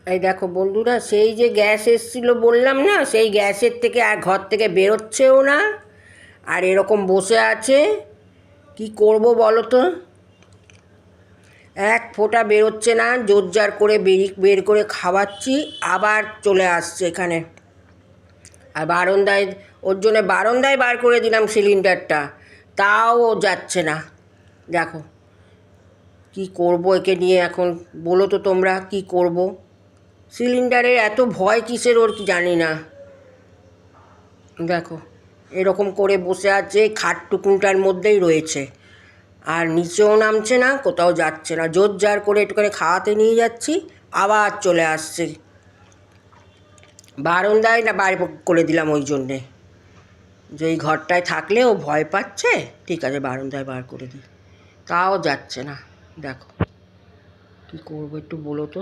এই দেখো বন্ধুরা, সেই যে গ্যাস এসছিল বললাম না, সেই গ্যাসের থেকে আর ঘর থেকে বেরোচ্ছেও না, আর এরকম বসে আছে। কি করব বলো তো? এক ফোঁটা বেরোচ্ছে না, জোরজার করে বের করে খাওয়াচ্ছি, আবার চলে আসছে এখানে। আর বারান্দায়, ওর জন্য বারান্দায় বার করে দিলাম সিলিন্ডারটা, তাও ও যাচ্ছে না। দেখো কি করব একে নিয়ে এখন, বলো তো তোমরা কি করব? সিলিন্ডারের এত ভয় কিসের ওর কি জানি না। দেখো এরকম করে বসে আছে, খাটটুকুনটার মধ্যেই রয়েছে, আর নিচেও নামছে না, কোথাও যাচ্ছে না। জোর জার করে একটুখানি খাওয়াতে নিয়ে যাচ্ছি, আবার চলে আসছে। বারান্দায় না বার করে দিলাম ওই জন্যে, যে এই ঘরটায় থাকলে ও ভয় পাচ্ছে, ঠিক আছে বারান্দায় বার করে দিই, তাও যাচ্ছে না। দেখো কী করবো একটু বলো তো।